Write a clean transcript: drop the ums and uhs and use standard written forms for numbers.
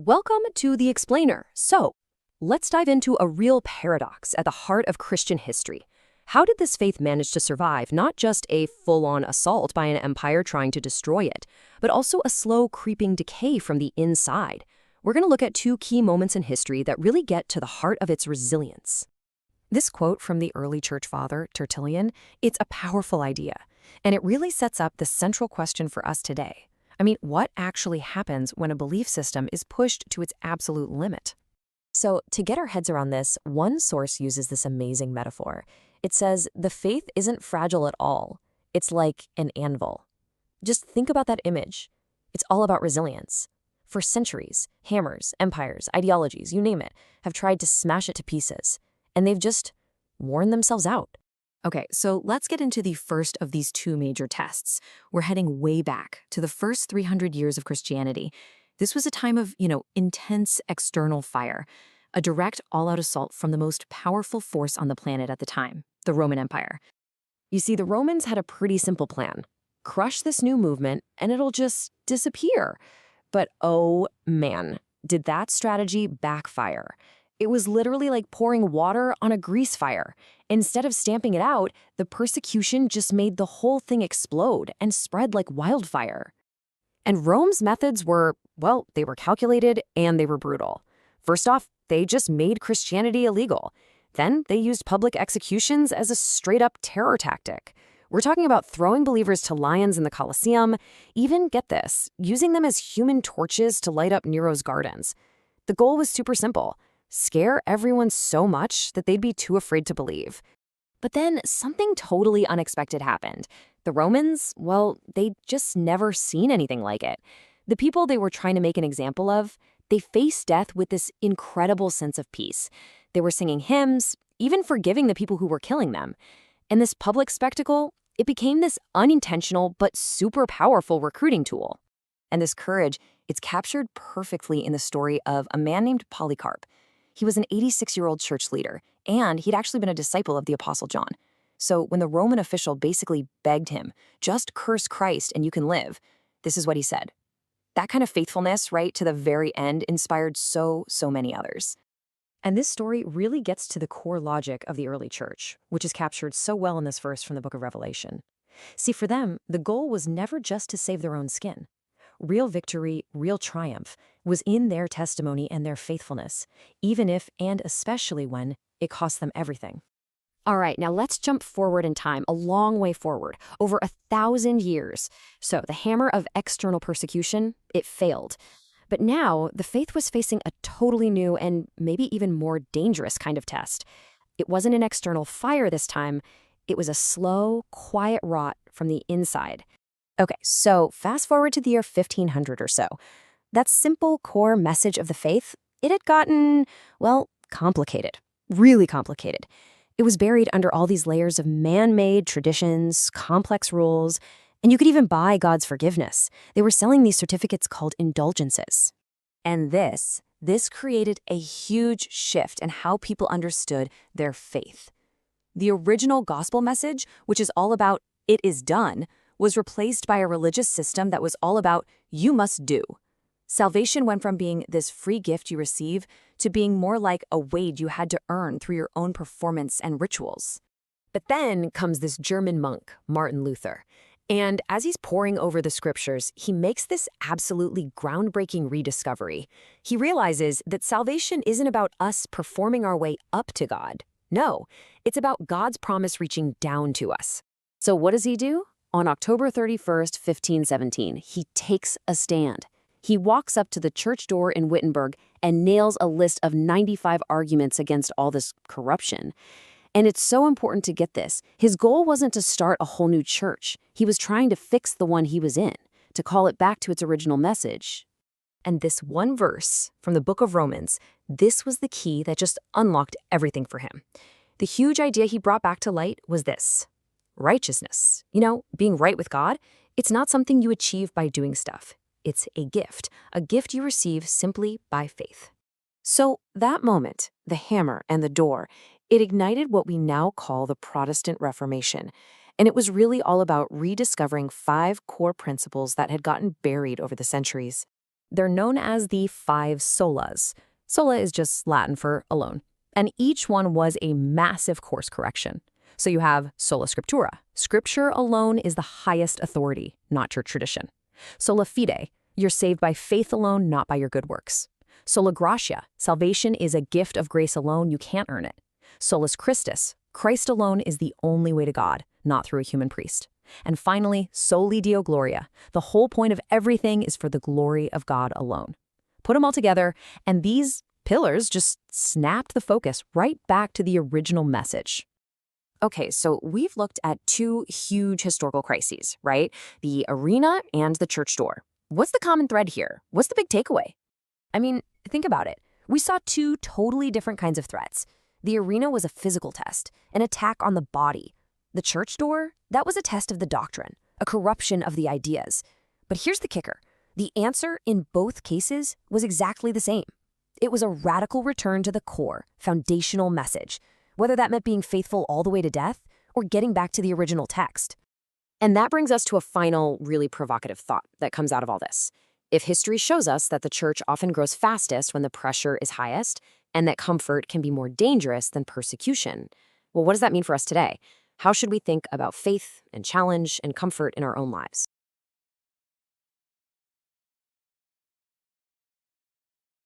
Welcome to The Explainer. So, let's dive into a real paradox at the heart of Christian history. How did this faith manage to survive not just a full-on assault by an empire trying to destroy it, but also a slow creeping decay from the inside? We're going to look at two key moments in history that really get to the heart of its resilience. This quote from the early church father, Tertullian, it's a powerful idea, and it really sets up the central question for us today. I mean, what actually happens when a belief system is pushed to its absolute limit? So, to get our heads around this, one source uses this amazing metaphor. It says, the faith isn't fragile at all. It's like an anvil. Just think about that image. It's all about resilience. For centuries, hammers, empires, ideologies, you name it, have tried to smash it to pieces, and they've just worn themselves out. Okay, so let's get into the first of these two major tests. We're heading way back to the first 300 years of Christianity. This was a time of, intense external fire, a direct all-out assault from the most powerful force on the planet at the time, the Roman Empire. You see, the Romans had a pretty simple plan. Crush this new movement, and it'll just disappear. But oh man, did that strategy backfire. It was literally like pouring water on a grease fire. Instead of stamping it out, the persecution just made the whole thing explode and spread like wildfire. And Rome's methods were, well, they were calculated and they were brutal. First off, they just made Christianity illegal. Then they used public executions as a straight-up terror tactic. We're talking about throwing believers to lions in the Colosseum, even, get this, using them as human torches to light up Nero's gardens. The goal was super simple. Scare everyone so much that they'd be too afraid to believe. But then something totally unexpected happened. The Romans, well, they'd just never seen anything like it. The people they were trying to make an example of, they faced death with this incredible sense of peace. They were singing hymns, even forgiving the people who were killing them. And this public spectacle, it became this unintentional but super powerful recruiting tool. And this courage, it's captured perfectly in the story of a man named Polycarp. He was an 86-year-old church leader, and he'd actually been a disciple of the Apostle John. So when the Roman official basically begged him, just curse Christ and you can live, this is what he said. That kind of faithfulness, right, to the very end inspired so many others. And this story really gets to the core logic of the early church, which is captured so well in this verse from the book of Revelation. See, for them, the goal was never just to save their own skin. Real victory, real triumph, was in their testimony and their faithfulness, even if, and especially when, it cost them everything. All right, now let's jump forward in time, a long way forward, over 1,000 years. So the hammer of external persecution, it failed. But now, the faith was facing a totally new and maybe even more dangerous kind of test. It wasn't an external fire this time. It was a slow, quiet rot from the inside. Okay, so fast forward to the year 1500 or so. That simple core message of the faith, it had gotten, well, complicated. Really complicated. It was buried under all these layers of man-made traditions, complex rules, and you could even buy God's forgiveness. They were selling these certificates called indulgences. And this created a huge shift in how people understood their faith. The original gospel message, which is all about it is done, was replaced by a religious system that was all about you must do. Salvation went from being this free gift you receive to being more like a wage you had to earn through your own performance and rituals. But then comes this German monk, Martin Luther. And as he's poring over the scriptures, he makes this absolutely groundbreaking rediscovery. He realizes that salvation isn't about us performing our way up to God. No, it's about God's promise reaching down to us. So what does he do? On October 31st, 1517, he takes a stand. He walks up to the church door in Wittenberg and nails a list of 95 arguments against all this corruption. And it's so important to get this. His goal wasn't to start a whole new church. He was trying to fix the one he was in, to call it back to its original message. And this one verse from the book of Romans, this was the key that just unlocked everything for him. The huge idea he brought back to light was this. Righteousness, being right with God, it's not something you achieve by doing stuff. It's a gift you receive simply by faith. So that moment, the hammer and the door, it ignited what we now call the Protestant Reformation. And it was really all about rediscovering 5 core principles that had gotten buried over the centuries. They're known as the five solas. Sola is just Latin for alone. And each one was a massive course correction. So you have sola scriptura. Scripture alone is the highest authority, not church tradition. Sola fide. You're saved by faith alone, not by your good works. Sola gratia. Salvation is a gift of grace alone. You can't earn it. Solus Christus. Christ alone is the only way to God, not through a human priest. And finally, soli Deo gloria. The whole point of everything is for the glory of God alone. Put them all together, and these pillars just snapped the focus right back to the original message. Okay, so we've looked at two huge historical crises, right? The arena and the church door. What's the common thread here? What's the big takeaway? I mean, think about it. We saw two totally different kinds of threats. The arena was a physical test, an attack on the body. The church door, that was a test of the doctrine, a corruption of the ideas. But here's the kicker. The answer in both cases was exactly the same. It was a radical return to the core, foundational message, whether that meant being faithful all the way to death or getting back to the original text. And that brings us to a final, really provocative thought that comes out of all this. If history shows us that the church often grows fastest when the pressure is highest, and that comfort can be more dangerous than persecution, well, what does that mean for us today? How should we think about faith and challenge and comfort in our own lives?